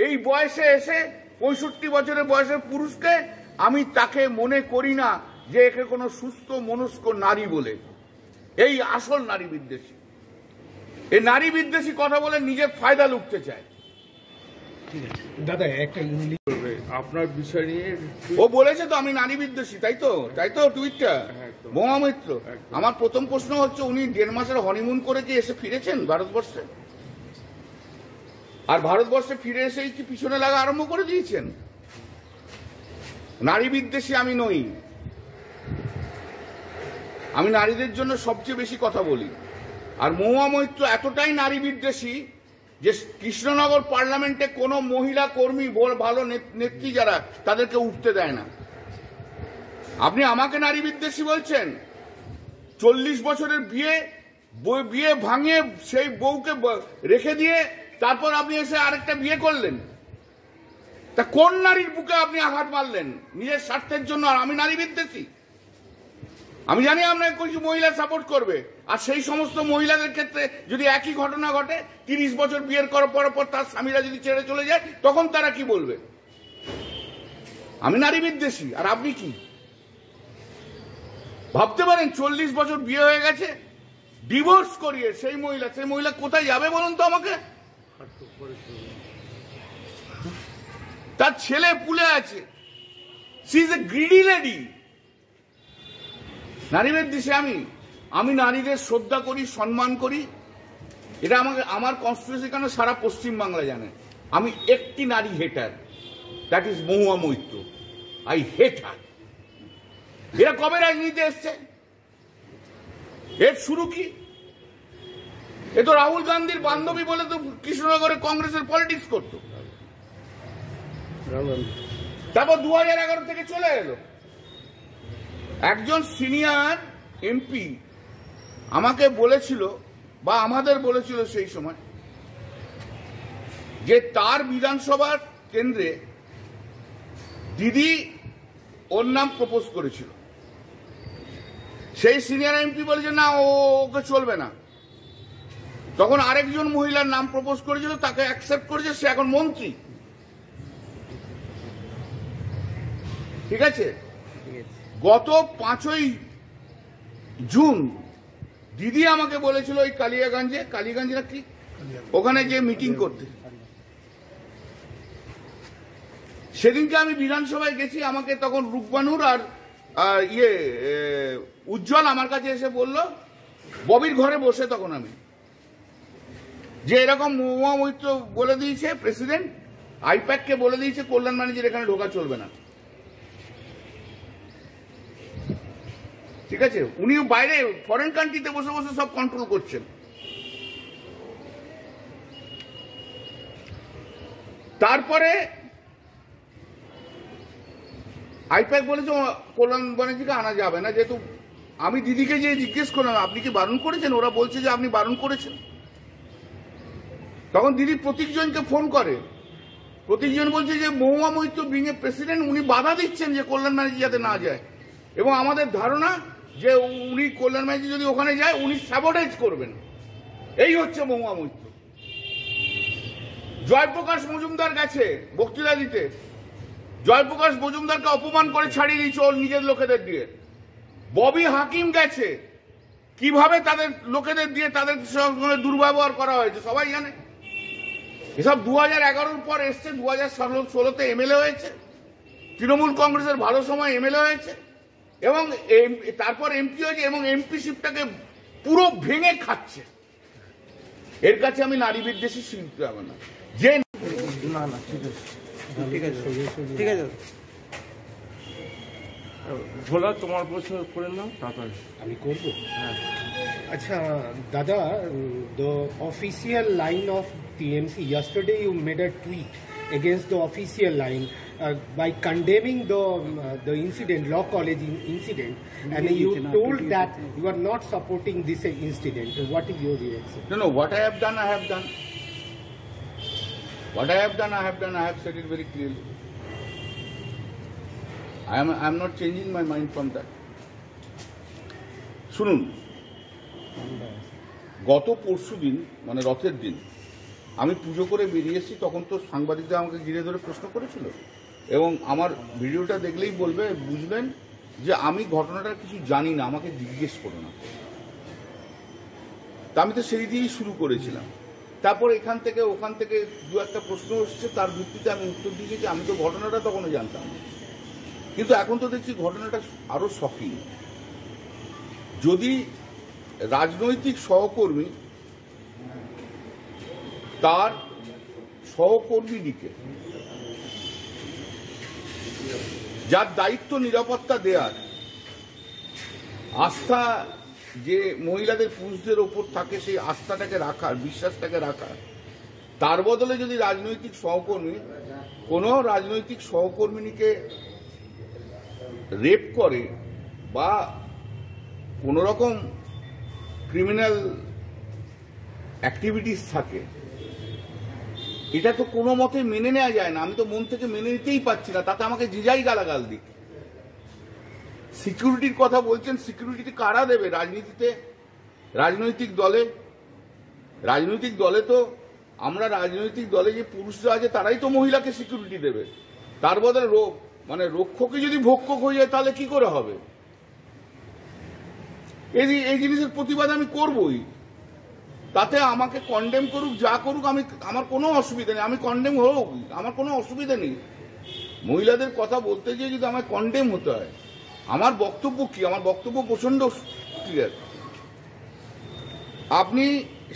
এই বয়সে এসে 65 বছরের বয়সের পুরুষকে আমি তাকে মনে করি না যে একে কোনো সুস্থ মনস্ক নারী বলে। এই আসল নারী বিদ্বেষী। এই নারী বিদ্বেষী কথা বলে নিজের ফায়দা লুটতে চায়। দাদা একটা ইংলিশ আপনার বিষয় নিয়ে ও বলেছে তো আমি নারী বিদ্বেষী, তাই তো টুইটটা বোমা মিত্র। আমার প্রথম প্রশ্ন হচ্ছে, উনি 1.5 মাসের হনিমুন করে কি এসে ফিরেছেন ভারতবর্ষে? আর ভারতবর্ষে ফিরে এসেই কি পিছনে লাগা আরম্ভ করে দিয়েছেন? নারী বিদ্বেষী আমি নই। আমি নারীদের জন্য সবচেয়ে বেশি কথা বলি। আর মহুয়া মৈত্র এতটাই নারী বিদ্বেষী যে কৃষ্ণনগর পার্লামেন্টে কোনো মহিলা কর্মী ভালো নেত্রী যারা তাদেরকে উঠতে দেয় না। আপনি আমাকে নারী বিদ্বেষী বলছেন? 40 বছরের বিয়ে ভাঙিয়ে সেই বউকে রেখে দিয়ে তারপর আপনি এসে আরেকটা বিয়ে করলেন। তা কোন নারীর বুকে আপনি আঘাত মারলেন নিজের স্বার্থের জন্য? আর আমি নারী বিদ্বেষী? আমি জানি আপনাকে কিছু মহিলা সাপোর্ট করবে, আর সেই সমস্ত মহিলাদের ক্ষেত্রে যদি একই ঘটনা ঘটে, 30 বছর বিয়ের করার পর তার স্বামীরা যদি ছেড়ে চলে যায়, তখন তারা কি বলবে? আমি নারী বিদ্বেষী আর আপনি কি ভাবতে পারেন? 40 বছর বিয়ে হয়ে গেছে, ডিভোর্স করিয়ে সেই মহিলা কোথায় যাবে বলুন তো আমাকে? তার ছেলে পুলে আছে। She is a greedy lady. নারী বিদ্বেষী আমি নারীদের শ্রদ্ধা করি, সম্মান করি। এটা আমার কনস্টিটিউশন কেন সারা পশ্চিম বাংলা জানে। আমি একটি নারী hater, that is Mahua Moitra. I hate her. এরা কবে রাজনীতিতে এসছে? এর শুরু কি? এ তো রাহুল গান্ধীর বান্ধবী বলে তো কৃষ্ণনগরে কংগ্রেসের পলিটিক্স করত। তারপর 2011 থেকে চলে এলো। একজন সিনিয়র এমপি আমাকে বলেছিল, বা আমাদের বলেছিল সেই সময়, যে তার বিধানসভার কেন্দ্রে দিদি ওর নাম প্রপোজ করেছিল। সেই সিনিয়র এমপি বলেছে না, ওকে চলবে না। তখন আরেকজন মহিলার নাম প্রপোজ করেছিল, তাকে অ্যাকসেপ্ট করেছে, সে এখন মন্ত্রী। ঠিক আছে? গত 5ই জুন দিদি আমাকে বলেছিল ওই কালিয়াগঞ্জে না কি, ওখানে যে মিটিং করতে। সেদিনকে আমি বিধানসভায় গেছি। আমাকে তখন রূপবানুর আর উজ্জ্বল আমার কাছে এসে বলল, ববির ঘরে বসে তখন আমি, যে এরকম মহুয়া মৈত্র বলে দিয়েছে প্রেসিডেন্ট, আইপ্যাককে বলে দিয়েছে কল্যাণ ব্যানার্জির এখানে ঢোকা চলবে না। ঠিক আছে? উনি বাইরে ফরেন কান্ট্রিতে বসে বসে সব কন্ট্রোল করছেন। তারপরে আইপ্যাক বলেছে কল্যাণ ব্যানার্জিকে আনা যাবে না, যেহেতু আমি দিদিকে যে জিজ্ঞেস করলাম আপনি কি বারণ করেছেন, ওরা বলছে যে আপনি বারণ করেছেন। তখন দিদি প্রতীকজনকে ফোন করে। প্রতীকজন বলছে যে Mahua Moitra being a president, উনি বাধা দিচ্ছেন যে কল্যাণ ব্যানার্জি যাতে না যায়, এবং আমাদের ধারণা যে উনি কল্যাণ ব্যানার্জি যদি ওখানে যায় উনি স্যাবোটেজ করবেন। এই হচ্ছে মহুয়া মৈত্র। জয়প্রকাশ মজুমদার গেছে বক্তৃতা দিতে, জয়প্রকাশ মজুমদারকে অপমান করে ছাড়িয়ে দিয়েছে ওর নিজের লোকেদের দিয়ে। ববি হাকিম গেছে, কিভাবে তাদের লোকেদের দিয়ে তাদের সঙ্গে দুর্ব্যবহার করা হয়েছে সবাই জানে। এসব 2011 পর এসছে, 2016তে এমএলএ হয়েছে, তৃণমূল কংগ্রেসের ভালো সময় এমএলএ হয়েছে, এবং তারপর এমপি হয়েছে, এবং এমপিশিপটাকে পুরো ভেঙে খাচ্ছে। এর কাছে আমি নারী বিদ্বেষী শিল্পী হবে না। যে না ঠিক আছে ভোলা, তোমার প্রশ্ন করে নাও, তারপর আমি করবো। হ্যাঁ, আচ্ছা দাদা, the official line of TMC, yesterday you made a tweet against the official line by condemning the incident, Law College incident, and you told that you are not supporting this incident. What is your reaction? No, what I have done, I have done. What I have done, I have done. I have said it very clearly. I am not changing my mind from that. শুনুন, গত পরশু দিন মানে রথের দিন আমি পুজো করে বেরিয়ে এসেছি, তখন তো সাংবাদিকরা আমাকে ঘিরে ধরে প্রশ্ন করেছিল, এবং আমার ভিডিওটা দেখলেই বুঝবেন যে আমি ঘটনাটা কিছু জানি না, আমাকে জিজ্ঞেস করো না। তা আমি তো সেই দিয়েই শুরু করেছিলাম। তারপর এখান থেকে ওখান থেকে দু একটা প্রশ্ন এসছে, তার ভিত্তিতে আমি উত্তর দিয়েছি। আমি তো ঘটনাটা তখনও জানতাম না, কিন্তু এখন তো দেখছি ঘটনাটা আরো শকিং। যদি রাজনৈতিক সহকর্মী তার সহকর্মীকে, যার দায়িত্ব নিরাপত্তা দেওয়ার, আস্থা যে মহিলাদের পুরুষদের ওপর থাকে, সেই আস্থাটাকে রাখার, বিশ্বাসটাকে রাখার, তার বদলে যদি রাজনৈতিক সহকর্মী কোনো রাজনৈতিক সহকর্মীকে রেপ করে বা কোনো রকম ক্রিমিনাল অ্যাক্টিভিটিস থাকে, এটা তো কোনো মতে মেনে নেওয়া যায় না। আমি তো মন থেকে মেনে নিতেই পারছি না, তাতে আমাকে জিজাই গালাগাল দিক। সিকিউরিটির কথা বলছেন, সিকিউরিটি কারা দেবে? রাজনীতিতে, রাজনৈতিক দলে তো আমরা রাজনৈতিক দলে যে পুরুষরা আছে তারাই তো মহিলাকে সিকিউরিটি দেবে। তার বদলে রক্ষকে যদি ভক্ষক হয়ে যায় তাহলে কি করে হবে? এই জিনিসের প্রতিবাদ আমি করবই। তাতে আমাকে কন্ডেম করুক, যা করুক, আমার কোনো অসুবিধা নেই। আমি কন্ডেম হোক, আমার কোনো অসুবিধা নেই। মহিলাদের কথা বলতে গিয়ে যদি আমায় কন্ডেম হতে হয়, আমার বক্তব্য কি? আমার বক্তব্য প্রচন্ড ক্লিয়ার। আপনি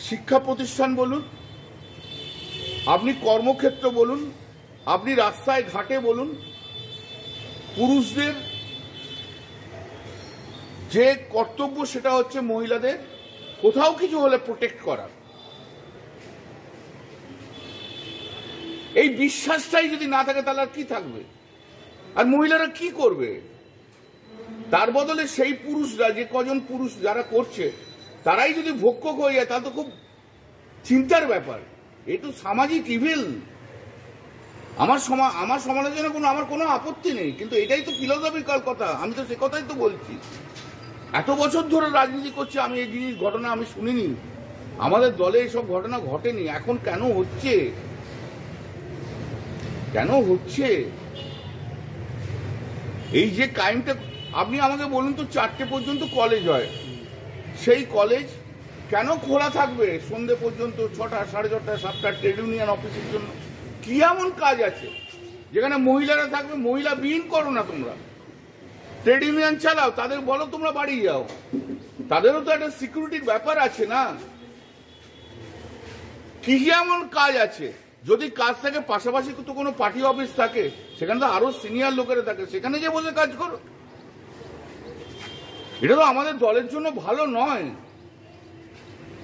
শিক্ষা প্রতিষ্ঠান বলুন, আপনি কর্মক্ষেত্র বলুন, আপনি রাস্তায় ঘাটে বলুন, পুরুষদের যে কর্তব্য সেটা হচ্ছে মহিলাদের কোথাও কিছু হলে প্রোটেক্ট করা। এই বিশ্বাসটাই যদি না থাকে তাহলে আর কি থাকবে? আর মহিলারা কি করবে? তার বদলে সেই পুরুষরা, যে কজন পুরুষ যারা করছে, তারাই যদি ভক্ষক হয়ে যায় তাহলে তো খুব চিন্তার ব্যাপার। এই তো সামাজিক ইভিল। আমার সমালোচনা আমার কোনো আপত্তি নেই, কিন্তু এটাই তো ফিলোসফিক্যাল কথা। আমি তো সে কথাই তো বলছি। এত বছর ধরে রাজনীতি করছি, আমি এই জিনিস ঘটনা আমি শুনিনি। আমাদের দলে এইসব ঘটনা ঘটেনি। এখন কেন হচ্ছে? এই যে ক্রাইমটা, আপনি আমাকে বলুন তো, 4টে পর্যন্ত কলেজ হয়, সেই কলেজ কেন খোলা থাকবে সন্ধ্যে পর্যন্ত? 6টা, 6:30, 7টা ট্রেড ইউনিয়ন অফিসের জন্য কি এমন কাজ আছে যেখানে মহিলারা থাকবে? মহিলা বিহীন করো না তোমরা, ট্রেড ইউনিয়ন চালাও, তাদের বলো তোমরা বাড়ি যাও। তাদেরও তো একটা সিকিউরিটির ব্যাপার আছে না? কি এমন কাজ আছে? যদি কাজ থাকে, পাশাপাশি তো কোনো পার্টি অফিস থাকে, সেখানে তো আরো সিনিয়র লোকেরা থাকে, সেখানে যে বসে কাজ করো। এটা তো আমাদের দলের জন্য ভালো নয়।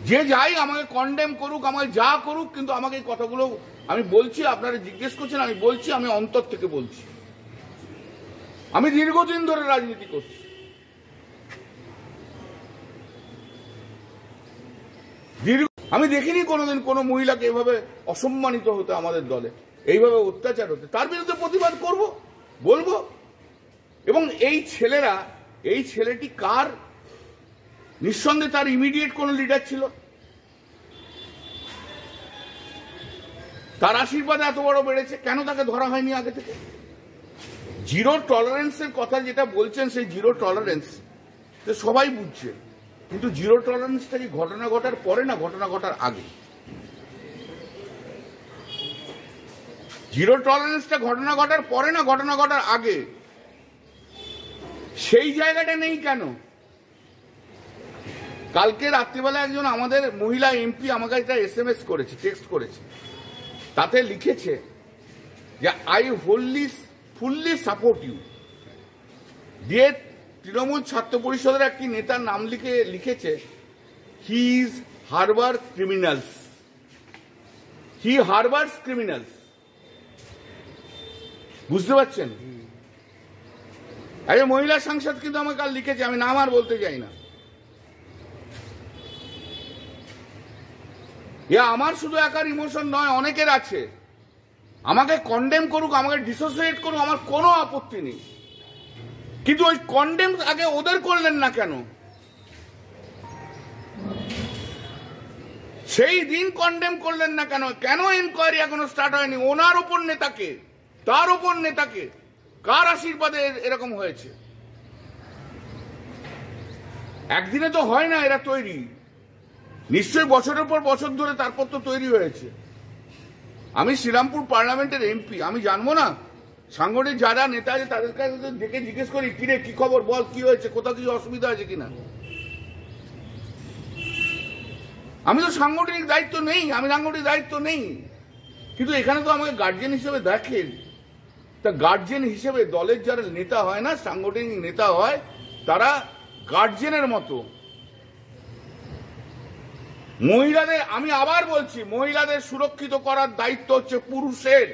যে যাই আমাকে কন্ডেম করুক, আমাকে যা করুক, কিন্তু আমাকে এই কথাগুলো আমি বলছি, আপনারা জিজ্ঞেস করছেন, আমি বলছি, আমি অন্তর থেকে বলছি। আমি দীর্ঘদিন ধরে রাজনীতি করছি। আমি দেখিনি কোনোদিন কোনো মহিলাকে এভাবে অসম্মানিত হতে, আমাদের দলে এইভাবে অত্যাচার হতে। তার বিরুদ্ধে প্রতিবাদ করব, বলবো। এবং এই ছেলেটি কার? নিঃসন্দেহে তার ইমিডিয়েট কোন লিডার ছিল, তার আশীর্বাদে এত বড় বেড়েছে। কেন তাকে ধরা হয়নি আগে থেকে? জিরো টলারেন্সের কথা যেটা বলছেন, সেই জিরো টলারেন্স সবাই বুঝছে, কিন্তু জিরো টলারেন্সটা কি ঘটনা ঘটার পরে না ঘটনা ঘটার আগে? জিরো টলারেন্সটা ঘটনা ঘটার পরে না ঘটনা ঘটার আগে? সেই জায়গাটা নেই কেন? কালকে রাত্রিবেলা একজন আমাদের মহিলা এমপি আমাকে একটা SMS করেছে, টেক্সট করেছে। তাতে লিখেছে যে আই ফুললি সাপোর্ট ইউ। দিয়ে তৃণমূল ছাত্র পরিষদের একটি নেতার নাম লিখেছে he is Harbour criminals, he harbours criminals. বুঝতে পারছেন? একজন মহিলা সাংসদ কিন্তু আমাকে কাল লিখেছে, আমি নাম আর বলতে চাই না। আমার শুধু একার ইমোশন নয়, অনেকের আছে। আমাকে কন্ডেম করুক, আমাকে ডিসোসিয়েট করুক, আমার কোনো আপত্তি নেই, কিন্তু ওই কন্ডেম আগে ওদের করলেন না কেন? সেই দিন কন্ডেম করলেন না কেন? কেন এনকোয়ারি এখনো স্টার্ট হয়নি? ওনার ওপর নেতাকে, তার ওপর নেতাকে, কার আশীর্বাদে এরকম হয়েছে? একদিনে তো হয় না এরা তৈরি, নিশ্চয়ই বছরের পর বছর ধরে তারপর তো তৈরি হয়েছে। আমি শ্রীরামপুর পার্লামেন্টের এমপি, আমি জানবো না? সাংগঠনিক যারা নেতা আছে তাদের কাছে ডেকে জিজ্ঞেস করি, কিরে কি খবর, বল কি হয়েছে, কোথাও কিছু অসুবিধা আছে কিনা। আমি তো সাংগঠনিক দায়িত্ব নেই, কিন্তু এখানে তো আমাকে গার্জিয়ান হিসেবে দেখেন। তা গার্জিয়ান হিসেবে দলের যারা নেতা হয় না, সাংগঠনিক নেতা হয়, তারা গার্জিয়ানের মতো। মহিলাদের, আমি আবার বলছি, মহিলাদের সুরক্ষিত করার দায়িত্ব হচ্ছে পুরুষের।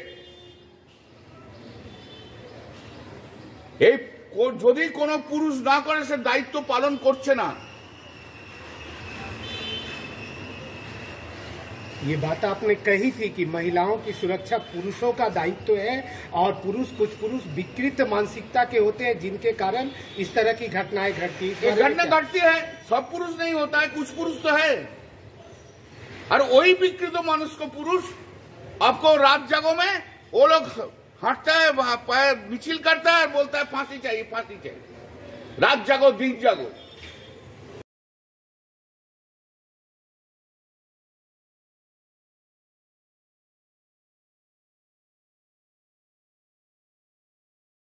এই যদি কোনো পুরুষ না করে, সে দায়িত্ব পালন করছে না। ये बात आपने कही थी कि महिलाओं की सुरक्षा पुरुषों का दायित्व है, और कुछ पुरुष विकृत मानसिकता के होते हैं, जिनके कारण इस तरह की घटनाएं घटती हैं। ये घटना घटती है, सब पुरुष नहीं होता है, कुछ पुरुष तो है। और वही विकृत मानुष को पुरुष आपको रात जागो में वो लोग हटता है, मिছিল करता है और बोलता है फांसी चाहिए, फांसी चाहिए। रात जागो दिन जागो।